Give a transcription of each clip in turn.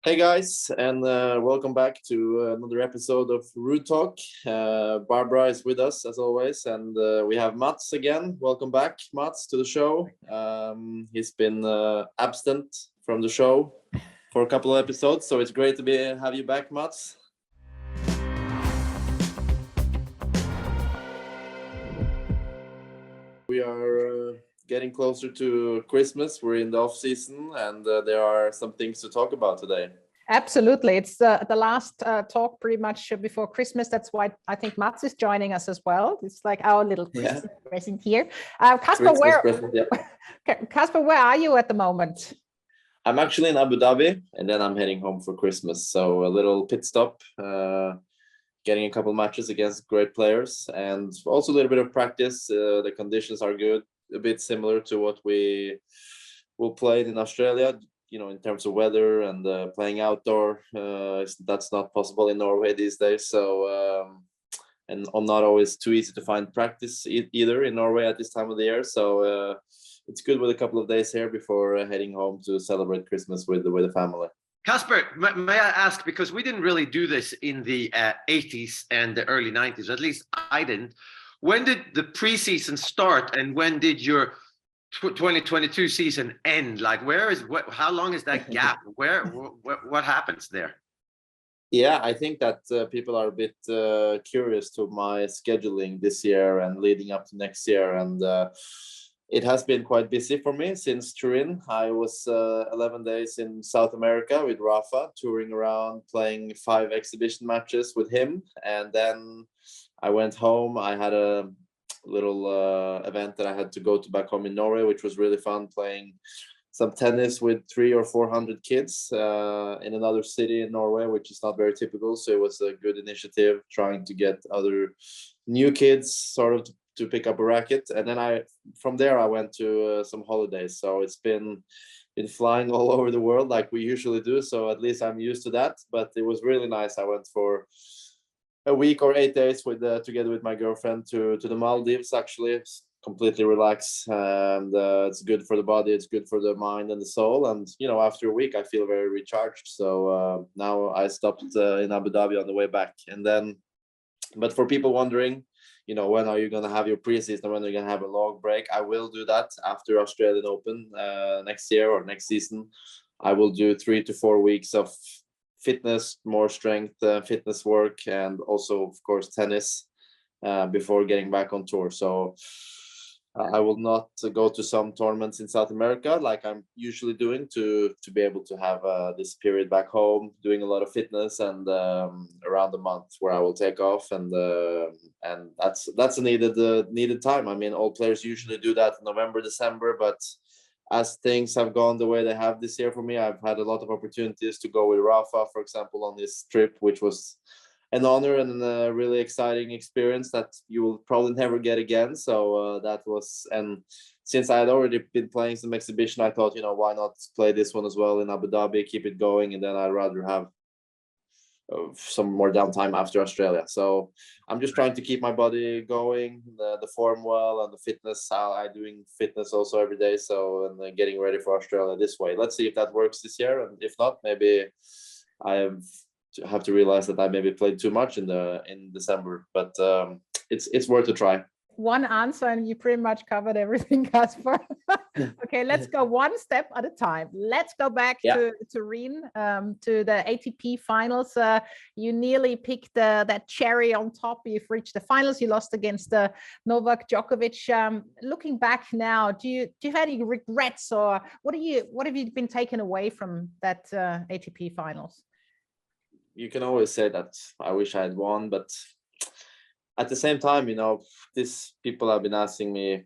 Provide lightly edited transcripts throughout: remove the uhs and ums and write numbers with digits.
Hey guys, and welcome back to another episode of Ruud Talk. Barbara is with us as always, and we have Mats again. Welcome back, Mats, to the show. He's been absent from the show for a couple of episodes, so it's great to have you back, Mats. We are getting closer to Christmas. We're in the off season, and there are some things to talk about today. Absolutely. It's the last talk pretty much before Christmas. That's why I think Mats is joining us as well. It's like our little Christmas present here. Casper, Casper, where are you at the moment? I'm actually in Abu Dhabi, and then I'm heading home for Christmas. So a little pit stop, getting a couple matches against great players, and also a little bit of practice. The conditions are good, a bit similar to what we will play in Australia. You know, in terms of weather and playing outdoor, that's not possible in Norway these days. So, and not always too easy to find practice either in Norway at this time of the year. So it's good with a couple of days here before heading home to celebrate Christmas with the family. Casper, may I ask, because we didn't really do this in the 80s and the early 90s, at least I didn't. When did the preseason start, and when did your 2022 season end? Like, how long is that gap? What happens there? Yeah, I think that people are a bit curious to my scheduling this year and leading up to next year, and it has been quite busy for me since Turin. I was 11 days in South America with Rafa, touring around, playing 5 exhibition matches with him, and then I went home. I had a little event that I had to go to back home in Norway, which was really fun, playing some tennis with 300 or 400 kids in another city in Norway, which is not very typical. So it was a good initiative, trying to get other new kids sort of to pick up a racket. And then from there I went to some holidays. So it's been flying all over the world like we usually do. So at least I'm used to that. But it was really nice. I went for a week or 8 days together with my girlfriend to the Maldives. Actually, completely relax, and it's good for the body, it's good for the mind and the soul. And you know, after a week I feel very recharged. So now I stopped in Abu Dhabi on the way back. And then, but for people wondering, you know, when are you going to have your preseason, when are you going to have a long break, I will do that after Australian Open next year or next season. I will do 3 to 4 weeks of fitness, more strength, fitness work, and also of course tennis before getting back on tour. So I will not go to some tournaments in South America like I'm usually doing to be able to have this period back home, doing a lot of fitness, and around a month where I will take off, and that's a needed time. I mean, all players usually do that in November, December, but as things have gone the way they have this year for me, I've had a lot of opportunities to go with Rafa, for example, on this trip, which was an honor and a really exciting experience that you will probably never get again. So that was, and since I had already been playing some exhibition, I thought, you know, why not play this one as well in Abu Dhabi, keep it going, and then I'd rather have some more downtime after Australia. So I'm just trying to keep my body going, the form well, and the fitness. I'm doing fitness also every day. So, and then getting ready for Australia this way. Let's see if that works this year, and if not, maybe I have to realize that I maybe played too much in December. But it's worth a try. One answer and you pretty much covered everything, Casper. Okay, let's go one step at a time. Let's go back to Turin, to the ATP Finals. You nearly picked that cherry on top. You've reached the finals. You lost against Novak Djokovic. Looking back now, do you have any regrets, or what have you been taken away from that ATP Finals? You can always say that I wish I had won, but at the same time, you know, people have been asking me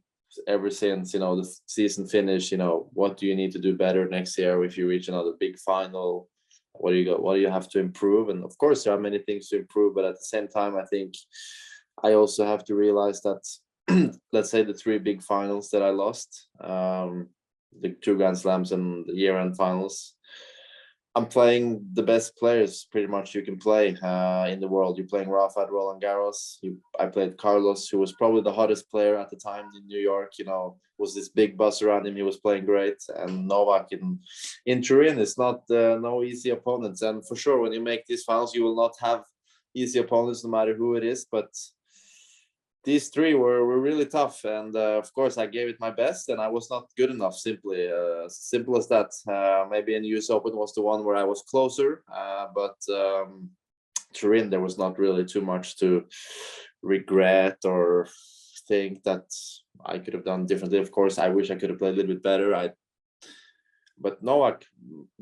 ever since, you know, the season finished, you know, what do you need to do better next year if you reach another big final? What do you have to improve? And of course, there are many things to improve, but at the same time, I think I also have to realize that, let's say the 3 big finals that I lost, the 2 Grand Slams and the year-end finals, I'm playing the best players pretty much you can play in the world. You're playing Rafa at Roland Garros. I played Carlos, who was probably the hottest player at the time in New York. You know, was this big buzz around him. He was playing great. And Novak in Turin is not no easy opponents. And for sure, when you make these finals, you will not have easy opponents, no matter who it is. But these three were really tough, and of course I gave it my best, and I was not good enough. Simply, simple as that. Maybe in the US Open was the one where I was closer, but Turin there was not really too much to regret or think that I could have done differently. Of course, I wish I could have played a little bit better. But Novak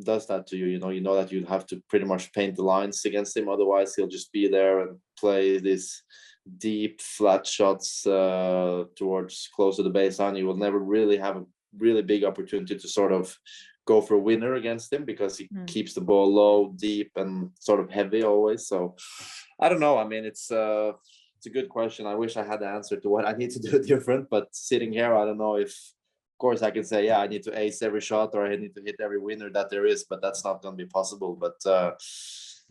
does that to you. You know that you have to pretty much paint the lines against him. Otherwise, he'll just be there and play this deep flat shots towards close to the baseline. You will never really have a really big opportunity to sort of go for a winner against him, because he keeps the ball low, deep, and sort of heavy always. So I don't know. I mean, it's a good question. I wish I had the answer to what I need to do different, but sitting here, I don't know if, of course, I can say, yeah, I need to ace every shot or I need to hit every winner that there is, but that's not going to be possible. But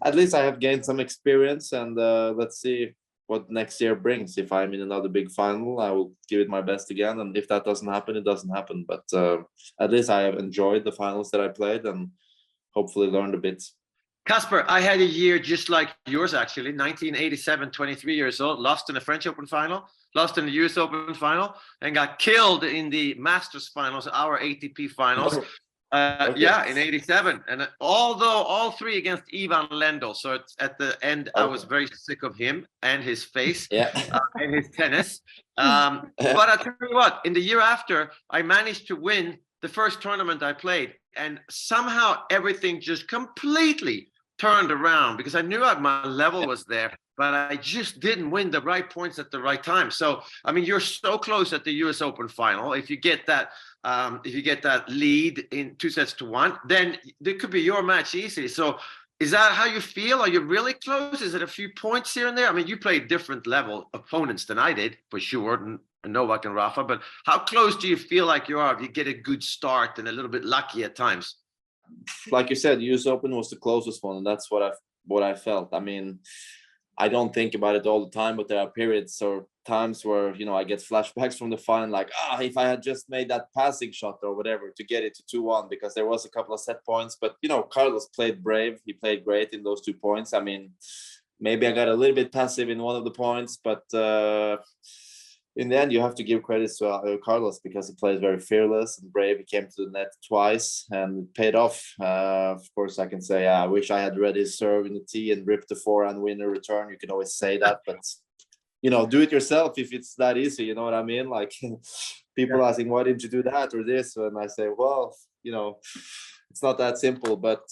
at least I have gained some experience, and let's see what next year brings. If I'm in another big final, I will give it my best again. And if that doesn't happen, it doesn't happen. But at least I have enjoyed the finals that I played and hopefully learned a bit. Casper, I had a year just like yours, actually. 1987, 23 years old, lost in the French Open final, lost in the US Open final, and got killed in the Masters finals, our ATP finals. Okay. Yeah, in 87. And although all three against Ivan Lendl. So it's at the end, I was very sick of him and his face and his tennis. But I'll tell you what, in the year after, I managed to win the first tournament I played. And somehow everything just completely turned around, because I knew my level was there, but I just didn't win the right points at the right time. So, I mean, you're so close at the US Open final. If you get that, lead in 2-1, then it could be your match easily. So is that how you feel? Are you really close? Is it a few points here and there? I mean, you played different level opponents than I did, for sure, and Novak and Rafa, but how close do you feel like you are if you get a good start and a little bit lucky at times? Like you said, US Open was the closest one, and that's what I felt. I mean, I don't think about it all the time, but there are periods or times where, I get flashbacks from the final, like, if I had just made that passing shot or whatever to get it to 2-1, because there was a couple of set points. But, Carlos played brave. He played great in those 2 points. I mean, maybe I got a little bit passive in one of the points, but in the end, you have to give credit to Carlos, because he plays very fearless and brave. He came to the net twice and it paid off. Of course, I can say, I wish I had read his serve in the tee and ripped the forehand winner return. You can always say that, but do it yourself if it's that easy. You know what I mean? Like, people asking, why didn't you do that or this? And I say, well, it's not that simple. But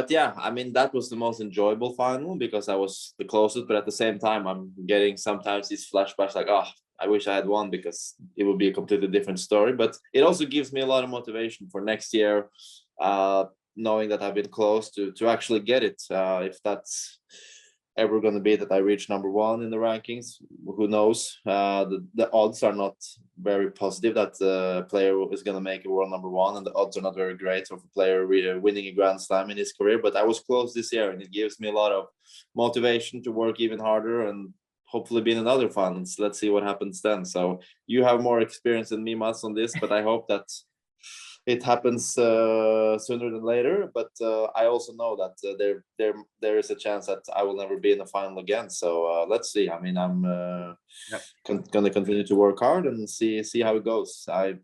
yeah, I mean, that was the most enjoyable final because I was the closest. But at the same time, I'm getting sometimes these flashbacks like, I wish I had won, because it would be a completely different story. But it also gives me a lot of motivation for next year, knowing that I've been close to actually get it. If that's ever going to be that I reach number 1 in the rankings, who knows? The odds are not very positive that the player is going to make a world number 1, and the odds are not very great of a player winning a Grand Slam in his career. But I was close this year, and it gives me a lot of motivation to work even harder and hopefully be in another finals. Let's see what happens then. So you have more experience than me, Mats, on this, but I hope that it happens sooner than later. But I also know that there is a chance that I will never be in the final again. So let's see. I mean, I'm going to continue to work hard and see how it goes. I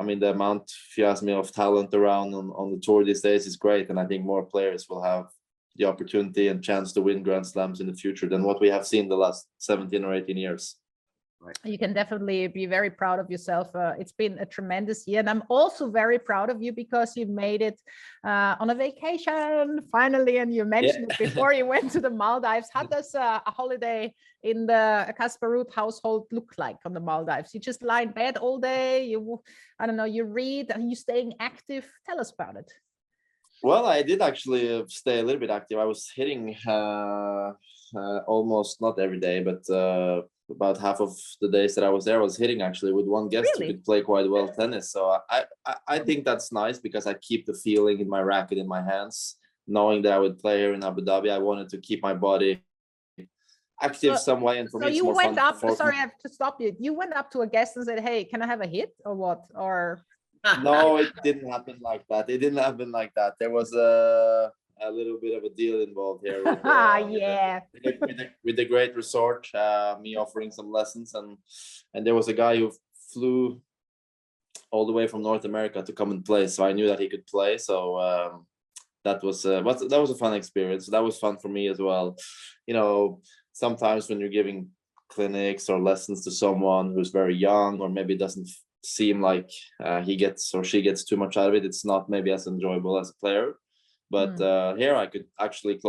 mean, the amount, if you ask me, of talent around on the tour these days is great, and I think more players will have the opportunity and chance to win Grand Slams in the future than what we have seen the last 17 or 18 years. Right. You can definitely be very proud of yourself. It's been a tremendous year, and I'm also very proud of you because you made it on a vacation finally, and you mentioned it before you went to the Maldives. How does a holiday in the Casper Ruud household look like on the Maldives? You just lie in bed all day, you read, are you staying active? Tell us about it. Well, I did actually stay a little bit active. I was hitting almost not every day, but about half of the days that I was there, I was hitting actually with one guest who Really? could play quite well tennis. So I think that's nice because I keep the feeling in my racket in my hands, knowing that I would play here in Abu Dhabi. I wanted to keep my body active some way, and for So me, it's you more went fun. up, sorry, I have to stop you. You went up to a guest and said, hey, can I have a hit or what? Or No, it didn't happen like that. It didn't happen like that. There was a little bit of a deal involved here with, yeah. with the great resort, me offering some lessons, and there was a guy who flew all the way from North America to come and play. So I knew that he could play. So that was a fun experience. That was fun for me as well. You know, sometimes when you're giving clinics or lessons to someone who's very young or maybe doesn't seem like he gets or she gets too much out of it, it's not maybe as enjoyable as a player. But here I could actually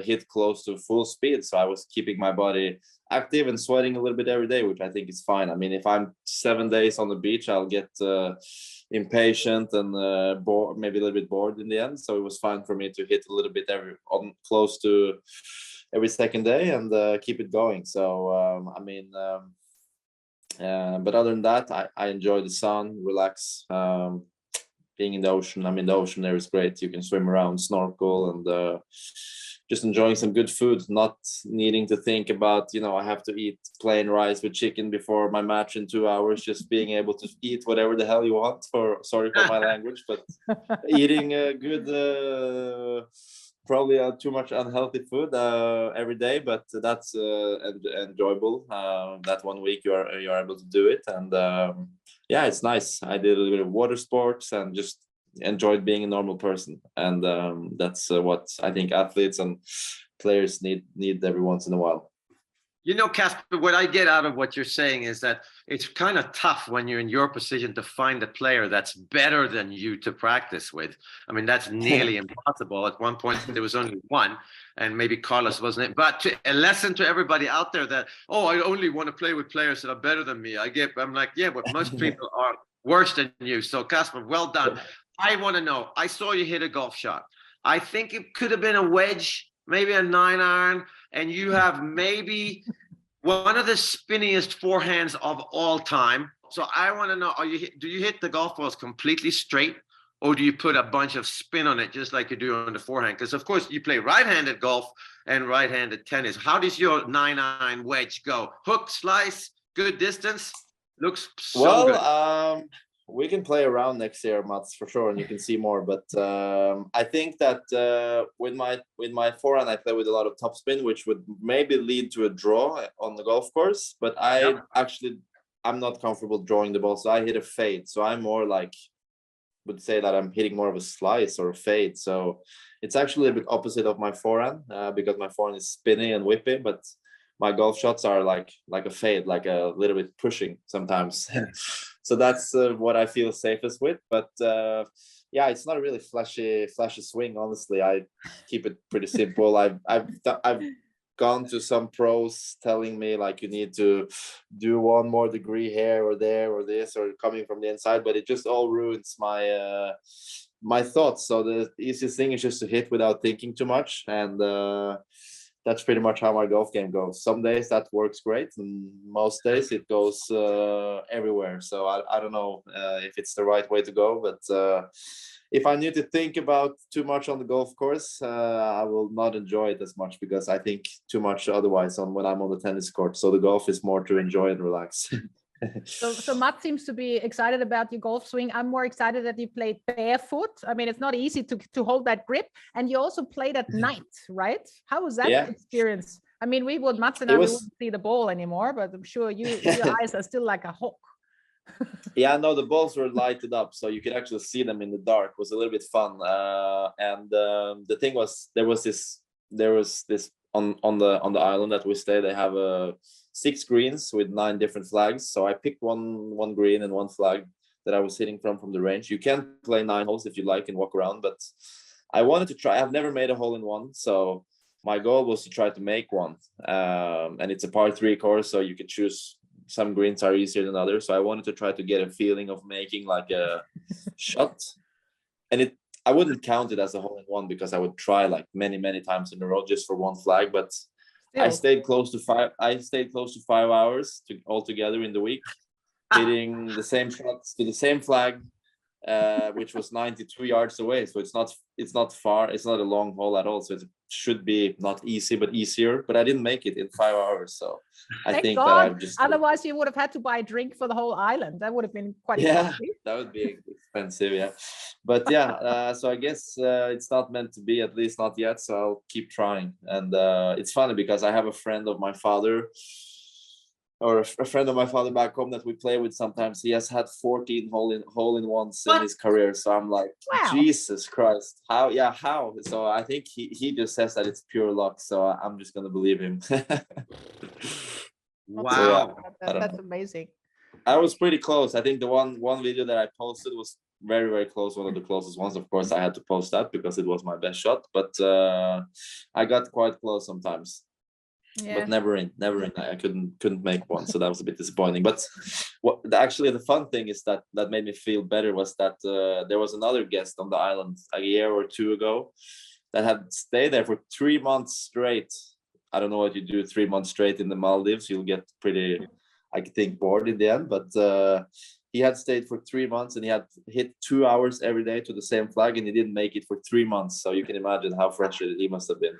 hit close to full speed, so I was keeping my body active and sweating a little bit every day, which I think is fine. I mean, if I'm 7 days on the beach, I'll get impatient and bored, maybe a little bit bored in the end. So it was fine for me to hit a little bit close to every second day and keep it going. So I mean, but other than that, I enjoy the sun, relax, being in the ocean. I mean, the ocean there is great. You can swim around, snorkel, and just enjoying some good food, not needing to think about, you know, I have to eat plain rice with chicken before my match in 2 hours, just being able to eat whatever the hell you want, sorry for my language, but eating good, probably too much unhealthy food every day, but that's enjoyable. That 1 week you're able to do it, and yeah, it's nice. I did a little bit of water sports and just enjoyed being a normal person, and that's what I think athletes and players need every once in a while. You know, Casper, what I get out of what you're saying is that it's kind of tough when you're in your position to find a player that's better than you to practice with. I mean, that's nearly impossible. At one point, there was only one, and maybe Carlos wasn't it. But a lesson to everybody out there that, oh, I only want to play with players that are better than me. I'm like, yeah, but most people are worse than you. So, Casper, well done. I want to know, I saw you hit a golf shot. I think it could have been a wedge, maybe a 9-iron, and you have maybe one of the spinniest forehands of all time. So I want to know, do you hit the golf balls completely straight, or do you put a bunch of spin on it just like you do on the forehand? Because, of course, you play right-handed golf and right-handed tennis. How does your 9-iron wedge go? Hook, slice, good distance? Looks so good. We can play around next year, Mats, for sure, and you can see more. But I think that with my forehand, I play with a lot of topspin, which would maybe lead to a draw on the golf course. But I'm not comfortable drawing the ball, so I hit a fade. So I'm more like, would say that I'm hitting more of a slice or a fade. So it's actually a bit opposite of my forehand because my forehand is spinny and whippy, but my golf shots are like a fade, like a little bit pushing sometimes. So that's what I feel safest with. But yeah, it's not a really flashy swing. Honestly, I keep it pretty simple. I've gone to some pros telling me like you need to do 1 more degree here or there or this or coming from the inside, but it just all ruins my my thoughts. So the easiest thing is just to hit without thinking too much, and that's pretty much how my golf game goes. Some days that works great, and most days it goes everywhere. So I don't know if it's the right way to go, but if I need to think about too much on the golf course, I will not enjoy it as much because I think too much otherwise when I'm on the tennis court. So the golf is more to enjoy and relax. So Matt seems to be excited about your golf swing. I'm more excited that you played barefoot. I mean, it's not easy to hold that grip, and you also played at night, right? How was that experience? I mean, Mats and I wouldn't see the ball anymore, but I'm sure your eyes are still like a hawk. Yeah, no, the balls were lighted up, so you could actually see them in the dark. It was a little bit fun, and the thing was there was this on the island that we stay. They have 6 greens with 9 different flags. So I picked one green and 1 flag that I was hitting from the range. You can play 9 holes if you like and walk around, but I wanted to try. I've never made a hole in one, so my goal was to try to make one. And it's a par 3 course, so you can choose. Some greens are easier than others, so I wanted to try to get a feeling of making like a shot. And I wouldn't count it as a hole in one because I would try like many times in a row just for 1 flag, but I Still. stayed close to 5 hours altogether in the week, hitting the same shots to the same flag, which was 92 yards away. So it's not far. It's not a long hole at all. So it should be not easy, but easier. But I didn't make it in 5 hours. So I Thank think God. that I've just Otherwise, you would have had to buy a drink for the whole island. That would have been quite costly. that would be expensive. Yeah, but yeah. So I guess it's not meant to be, at least not yet. So I'll keep trying. And it's funny because I have a friend of my father, or a friend of my father back home that we play with sometimes. He has had 14 hole-in-ones in his career. So I'm like, Wow. Jesus Christ, how? Yeah, how? So I think he just says that it's pure luck. So I'm just gonna believe him. Wow. That's amazing. I was pretty close. I think the one video that I posted was very, very close. One of the closest ones. Of course, I had to post that because it was my best shot. But I got quite close sometimes. Yeah. But never in. I couldn't make one, so that was a bit disappointing. But actually the fun thing is that made me feel better was that there was another guest on the island a year or two ago that had stayed there for 3 months straight. I don't know what you do 3 months straight in the Maldives. You'll get pretty, I think, bored in the end. But he had stayed for 3 months and he had hit 2 hours every day to the same flag, and he didn't make it for 3 months. So you can imagine how frustrated he must have been.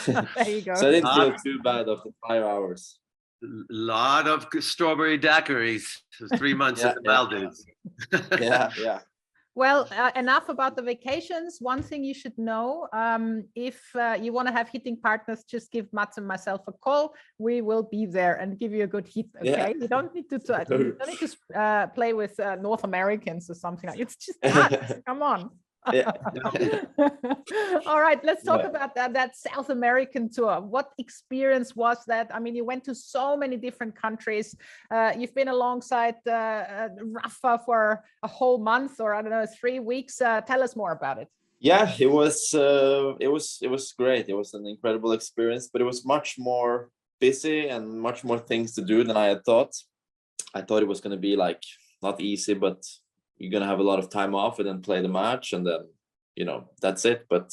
There you go. So I didn't feel too bad after 5 hours. Lot of strawberry daiquiris. 3 months in the Maldives. Yeah. Well, enough about the vacations. One thing you should know, if you want to have hitting partners, just give Mats and myself a call. We will be there and give you a good hit. Okay, Yeah. You don't need to play with North Americans or something like. It's just Mats. Come on. Yeah. All right, let's talk about that South American tour. What experience was that? I mean, you went to so many different countries. You've been alongside Rafa for a whole month, or I don't know, 3 weeks. Tell us more about it. Yeah, it was great. It was an incredible experience, but it was much more busy and much more things to do than I had thought. I thought it was going to be like not easy, but you're going to have a lot of time off and then play the match, and then that's it. But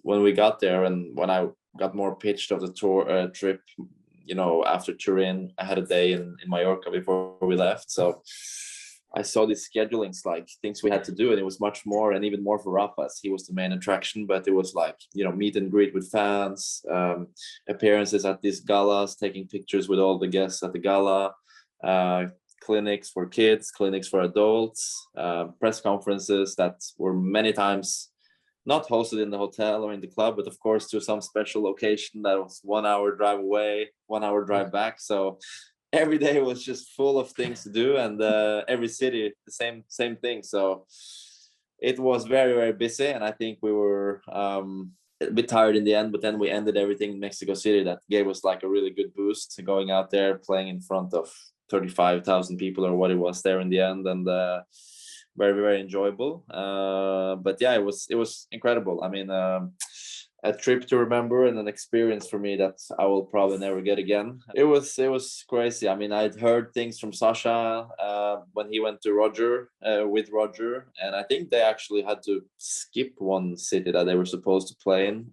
when we got there and when I got more pitched of the tour trip, after Turin, I had a day in Mallorca before we left, so I saw these schedulings, like things we had to do, and it was much more, and even more for Rafa, as he was the main attraction. But it was like meet and greet with fans, appearances at these galas, taking pictures with all the guests at the gala, clinics for kids, clinics for adults, press conferences that were many times not hosted in the hotel or in the club, but of course to some special location that was 1 hour drive away, 1 hour drive back. So every day was just full of things to do, and every city the same thing. So it was very, very busy, and I think we were a bit tired in the end, but then we ended everything in Mexico City. That gave us like a really good boost, going out there playing in front of 35,000 people or what it was there in the end, and very, very enjoyable. But yeah, it was incredible. I mean, a trip to remember and an experience for me that I will probably never get again. It was crazy. I mean, I'd heard things from Sasha when he went to Roger with Roger, and I think they actually had to skip one city that they were supposed to play in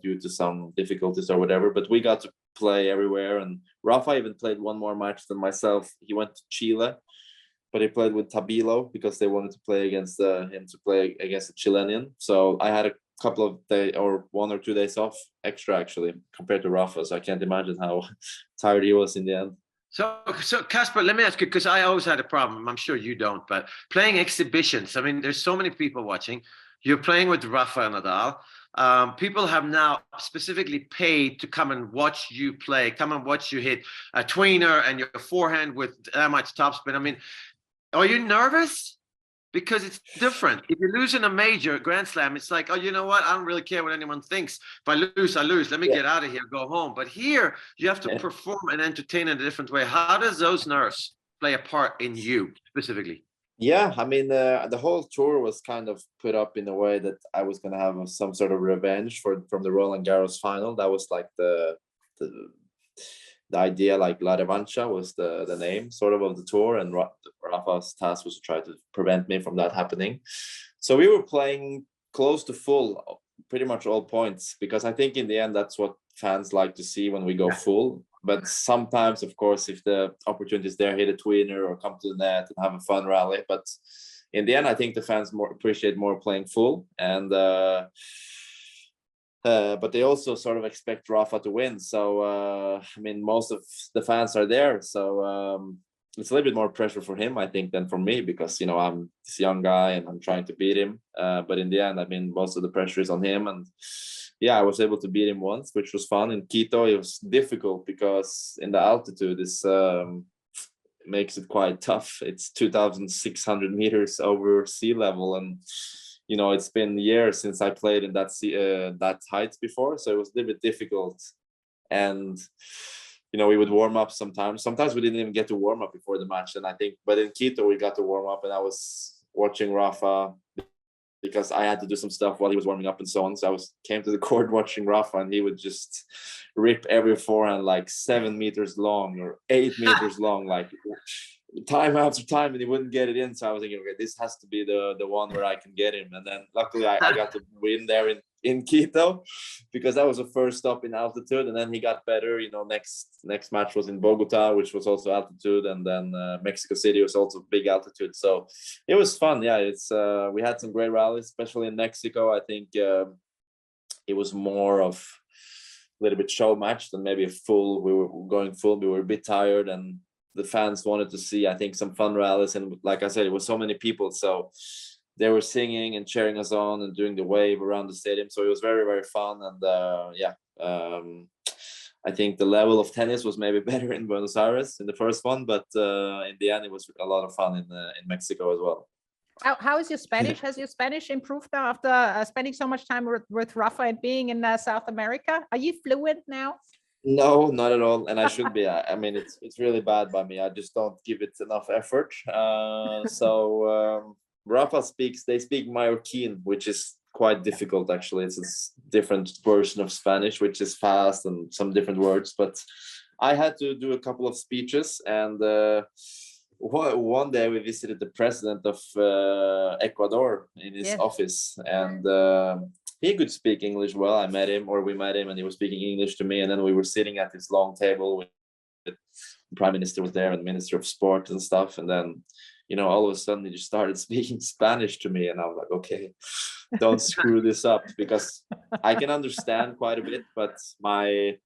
due to some difficulties or whatever. But we got to play everywhere, and Rafa even played one more match than myself. He went to Chile, but he played with Tabilo because they wanted to play against him to play against a Chilean. So I had a couple of days or 1 or 2 days off extra actually compared to Rafa. So I can't imagine how tired he was in the end. So Casper, let me ask you, because I always had a problem. I'm sure you don't, but playing exhibitions. I mean, there's so many people watching. You're playing with Rafa and Nadal. People have now specifically paid to come and watch you play, come and watch you hit a tweener and your forehand with that much topspin. I mean, are you nervous? Because it's different. If you lose in a major Grand Slam, it's like, oh, you know what? I don't really care what anyone thinks. If I lose, I lose. Let me get out of here, go home. But here, you have to perform and entertain in a different way. How does those nerves play a part in you specifically? Yeah, I mean, the whole tour was kind of put up in a way that I was going to have some sort of revenge from the Roland Garros final. That was like the idea, like La Revancha was the name sort of the tour, and Rafa's task was to try to prevent me from that happening. So we were playing close to full pretty much all points, because I think in the end that's what fans like to see when we go full. But sometimes, of course, if the opportunity is there, hit a tweener or come to the net and have a fun rally. But in the end, I think the fans appreciate more playing full, and but they also sort of expect Rafa to win. So I mean, most of the fans are there, so it's a little bit more pressure for him, I think, than for me, because I'm this young guy and I'm trying to beat him. But in the end, I mean, most of the pressure is on him, and yeah, I was able to beat him once, which was fun. In Quito, it was difficult because in the altitude is makes it quite tough. It's 2,600 meters over sea level, and it's been years since I played in that height before, so it was a little bit difficult. And we would warm up sometimes. Sometimes we didn't even get to warm up before the match, and I think, but in Quito we got to warm up, and I was watching Rafa because I had to do some stuff while he was warming up and so on. So I came to the court watching Rafa, and he would just rip every forehand like 7 meters long or 8 meters long, like time after time, and he wouldn't get it in. So I was thinking, okay, this has to be the one where I can get him. And then luckily I got to win there in Quito, because that was the first stop in altitude, and then he got better. Next match was in Bogota, which was also altitude, and then Mexico City was also big altitude. So it was fun. Yeah, it's we had some great rallies, especially in Mexico. I think it was more of a little bit show match than maybe a full. We were going full. We were a bit tired, and the fans wanted to see, I think, some fun rallies. And like I said, it was so many people, so they were singing and cheering us on and doing the wave around the stadium. So it was very, very fun. And I think the level of tennis was maybe better in Buenos Aires in the first one, but in the end, it was a lot of fun in Mexico as well. How is your Spanish? Has your Spanish improved now after spending so much time with Rafa and being in South America? Are you fluent now? No, not at all, and I should be. I mean, it's really bad by me. I just don't give it enough effort. Rafa they speak Mallorquin, which is quite difficult actually. It's a different version of Spanish, which is fast and some different words. But I had to do a couple of speeches, and one day we visited the president of Ecuador in his office, and he could speak English well. We met him, and he was speaking English to me. And then we were sitting at this long table with the prime minister was there and the minister of sport and stuff. And then, all of a sudden he just started speaking Spanish to me. And I was like, okay, don't screw this up, because I can understand quite a bit, but my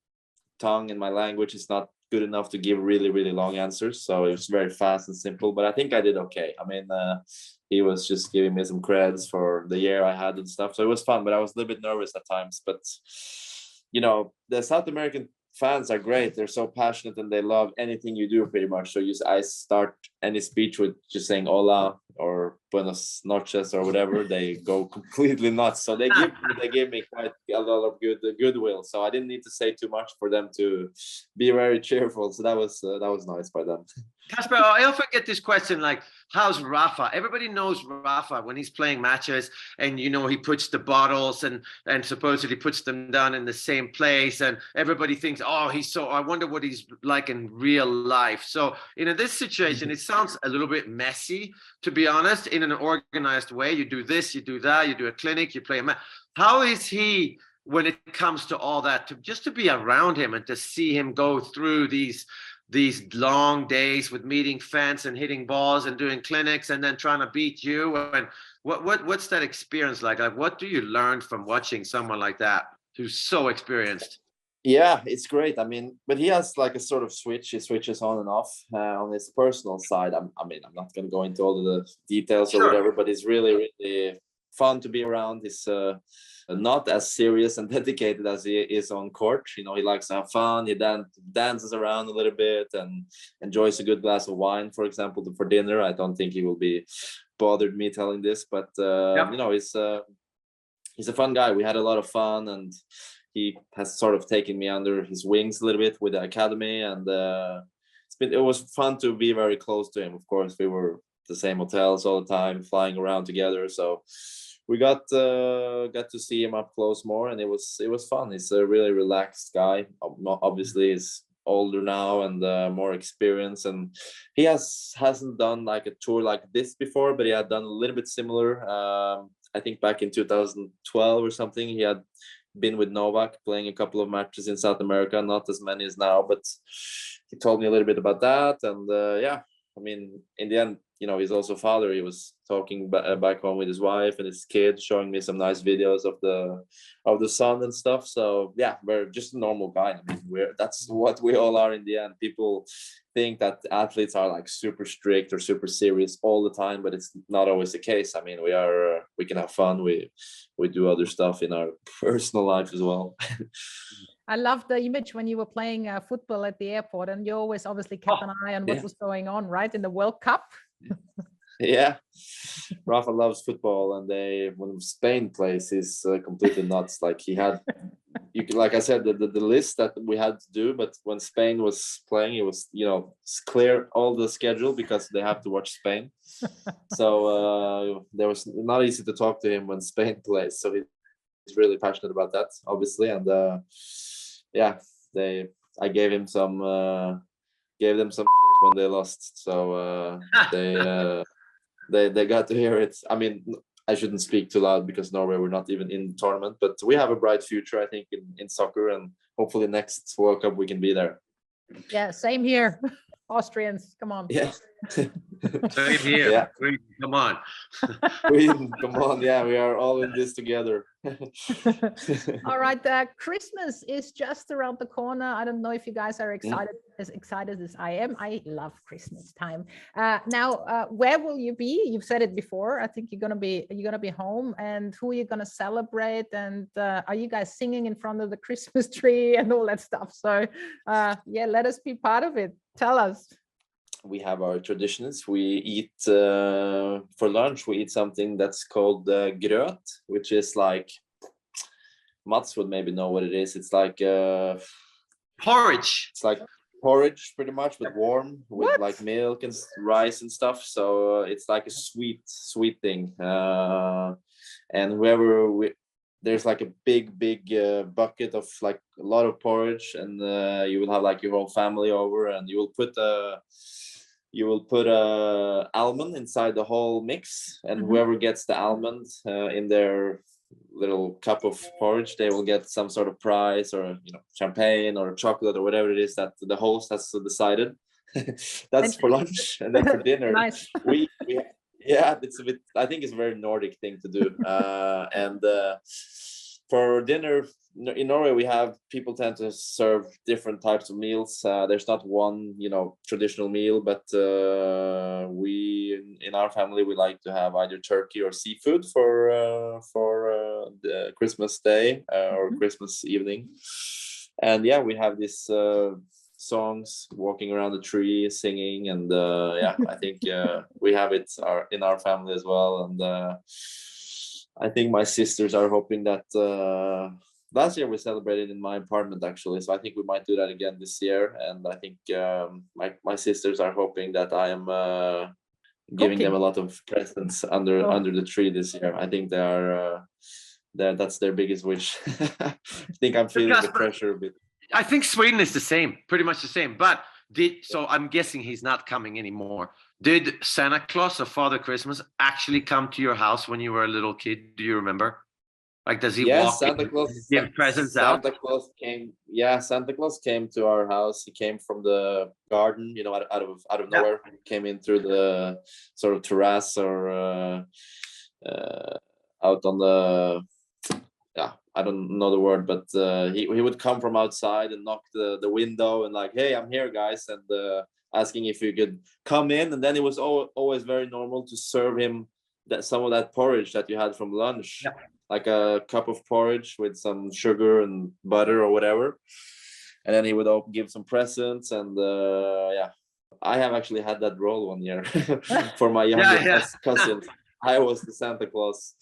tongue and my language is not good enough to give really, really long answers. So it was very fast and simple, but I think I did okay. I mean, he was just giving me some creds for the year I had and stuff. So it was fun, but I was a little bit nervous at times. But, the South American fans are great. They're so passionate and they love anything you do pretty much. So I start any speech with just saying hola or buenos noches or whatever. They go completely nuts. So they give me quite a lot of goodwill. So I didn't need to say too much for them to be very cheerful. So that was nice by them. Casper, I often get this question like, how's Rafa? Everybody knows Rafa when he's playing matches, and he puts the bottles and supposedly puts them down in the same place, and everybody thinks, oh, I wonder what he's like in real life. So in this situation, it sounds a little bit messy, to be honest, in an organized way. You do this, you do that, you do a clinic, you play a match. How is he when it comes to all that, just to be around him and to see him go through these long days with meeting fans and hitting balls and doing clinics and then trying to beat you? And what's that experience like? Like, what do you learn from watching someone like that who's so experienced? Yeah, it's great. I mean, but he has like a sort of switch. He switches on and off on his personal side. I'm not going to go into all of the details or whatever, but it's really, really fun to be around. He's not as serious and dedicated as he is on court. He likes to have fun. He dances around a little bit and enjoys a good glass of wine, for example, for dinner. I don't think he will be bothered me telling this, but he's a fun guy. We had a lot of fun, and he has sort of taken me under his wings a little bit with the academy, and it was fun to be very close to him. Of course, we were the same hotels all the time, flying around together, so we got to see him up close more, and it was fun. He's a really relaxed guy. Obviously, he's older now and more experience, and he hasn't done like a tour like this before, but he had done a little bit similar. I think back in 2012 or something, he had been with Novak playing a couple of matches in South America, not as many as now, but he told me a little bit about that. And yeah, I mean, in the end, you know, he's also father. He was talking back home with his wife and his kid, showing me some nice videos of the son and stuff. So yeah, we're just a normal guy. I mean, that's what we all are in the end. People think that athletes are like super strict or super serious all the time, but it's not always the case. I mean, we can have fun. We do other stuff in our personal life as well. I love the image when you were playing football at the airport, and you always obviously kept an eye on what was going on, right, in the World Cup. Yeah, Rafa loves football, and when Spain plays, he's completely nuts. Like he had, like I said, the list that we had to do, but when Spain was playing, it was, you know, clear all the schedule because they have to watch Spain. So there was not easy to talk to him when Spain plays. So he's really passionate about that, obviously, and yeah, I gave them some shit when they lost. So they got to hear it. I mean, I shouldn't speak too loud because Norway were not even in the tournament, but we have a bright future, I think, in soccer, and hopefully next World Cup we can be there. Yeah, same here. Austrians, come on. Yeah. Same here. Yeah. Come on. Come on. Yeah, we are all in this together. All right. Christmas is just around the corner. I don't know if you guys are as excited as I am. I love Christmas time. Now, where will you be? You've said it before. I think you're gonna be home. And who are you gonna celebrate? And are you guys singing in front of the Christmas tree and all that stuff? So yeah, let us be part of it. Tell us. We have our traditions. We eat for lunch. We eat something that's called grøt, which is like, Mats would maybe know what it is. It's like Porridge. It's like porridge, pretty much, but warm with What? like milk and rice and stuff. So it's like a sweet thing. And there's like a big bucket of like a lot of porridge, and you will have like your whole family over, and you will put a almond inside the whole mix, and whoever gets the almond in their little cup of porridge, they will get some sort of prize, or, you know, champagne or chocolate or whatever it is that the host has decided. That's for lunch. And then for dinner, Nice. yeah, it's a bit, I think it's a very Nordic thing to do. And for dinner in Norway, we have, people tend to serve different types of meals. There's not one, you know, traditional meal, but in our family, we like to have either turkey or seafood for the Christmas day or Christmas evening. And yeah, we have this songs, walking around the tree, singing, and yeah, I think we have it in our family as well. And I think my sisters are hoping that last year we celebrated in my apartment, actually, so I think we might do that again this year. And I think my sisters are hoping that I am giving them a lot of presents under the tree this year. I think that's their biggest wish. I think I'm feeling the pressure a bit. I think Sweden is the same, pretty much the same. But so I'm guessing he's not coming anymore. Did Santa Claus or Father Christmas actually come to your house when you were a little kid? Do you remember? Like, does he walk Santa in, Claus give presents out? Santa Claus came. Yeah, Santa Claus came to our house. He came from the garden, you know, out of nowhere. He came in through the sort of terrace or out on the. I don't know the word, but he would come from outside and knock the window and like, hey, I'm here, guys, and asking if you could come in. And then it was always very normal to serve him some of that porridge that you had from lunch, like a cup of porridge with some sugar and butter or whatever. And then he would give some presents, and yeah, I have actually had that role one year for my younger cousin. I was the Santa Claus,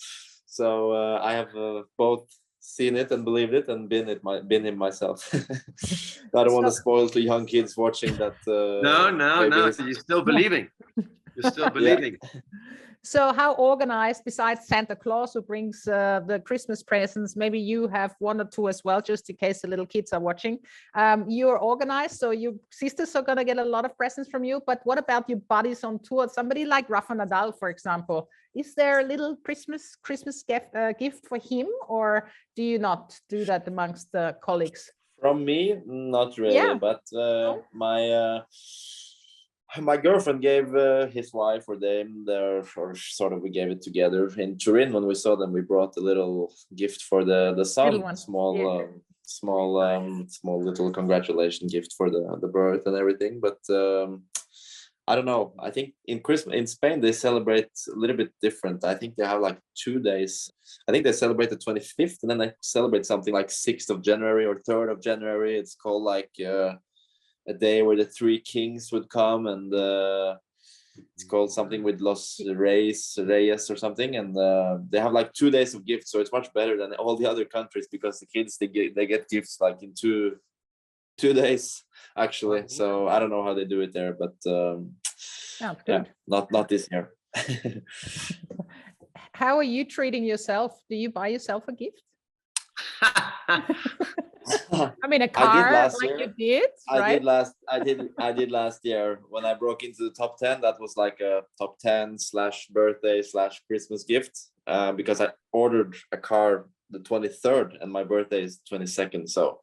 so I have both seen it and believed it and been him myself. I don't want to spoil the young kids watching that. No, you're still believing. You're still believing. So how organized, besides Santa Claus who brings the Christmas presents, maybe you have one or two as well, just in case the little kids are watching. You're organized, so your sisters are going to get a lot of presents from you. But what about your buddies on tour? Somebody like Rafa Nadal, for example. Is there a little Christmas gift for him, or do you not do that amongst the colleagues? From me, not really, but my girlfriend gave his wife or them there, or sort of we gave it together in Turin. When we saw them, we brought a little gift for the son, small little congratulation gift for the birth and everything. But I don't know. I think in Spain they celebrate a little bit different. I think they have like 2 days. I think they celebrate the 25th, and then they celebrate something like 6th of January or 3rd of January. It's called like a day where the 3 kings would come, and it's called something with Los Reyes or something. And they have like 2 days of gifts, so it's much better than all the other countries, because the kids they get gifts like in two days actually. So I don't know how they do it there, but yeah, not this year. How are you treating yourself? Do you buy yourself a gift? I mean, a car like you did, right? I did last year when I broke into the top 10. That was like a top 10/birthday/Christmas gift, because I ordered a car the 23rd and my birthday is 22nd. So,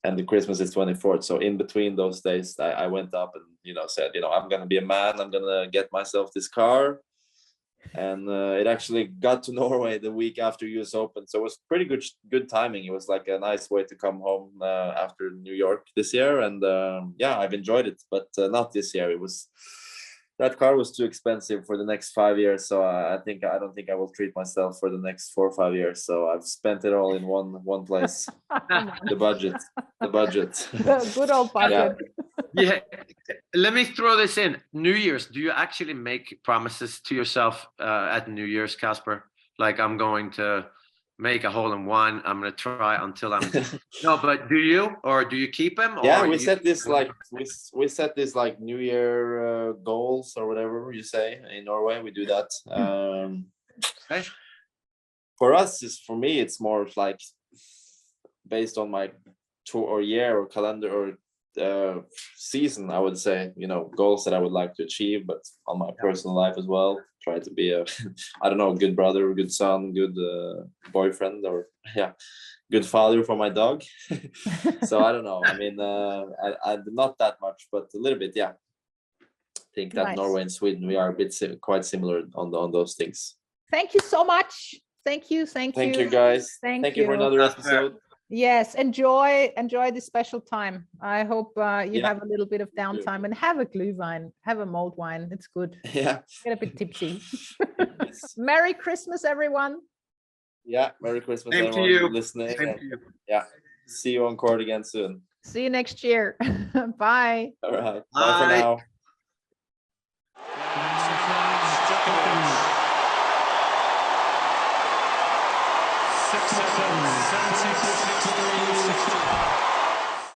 and the Christmas is 24th. So in between those days, I went up and, said, I'm going to be a man. I'm going to get myself this car. And it actually got to Norway the week after US Open. So it was pretty good timing. It was like a nice way to come home after New York this year. And yeah, I've enjoyed it, but not this year. That car was too expensive for the next 5 years. So I don't think I will treat myself for the next 4 or 5 years. So I've spent it all in one place. The budget. The good old budget. Yeah. Let me throw this in. New Year's, do you actually make promises to yourself at New Year's, Casper? Like, I'm going to make a hole in one. I'm going to try until I'm no, but do you, or do you keep them? Yeah, we set this like we set this like New Year goals or whatever you say in Norway. We do that. Okay. For me, it's more like based on my tour or year or calendar or season, I would say, goals that I would like to achieve, but on my personal life as well, try to be a good brother, good son, good boyfriend, or good father for my dog. So I don't know, I mean, I not that much, but a little bit. I think that Norway and Sweden, we are a bit quite similar on those things. Thank you so much. Thank you guys. Thank you for another episode. Yes, enjoy this special time. I hope you have a little bit of downtime and have a glühwein, have a mulled wine. It's good. Yeah. Get a bit tipsy. Merry Christmas, everyone. Yeah, Merry Christmas, Same everyone to you. listening. Same to you. Yeah, see you on court again soon. See you next year. Bye. All right. Bye for now. Six, 7, 76, 63, 60.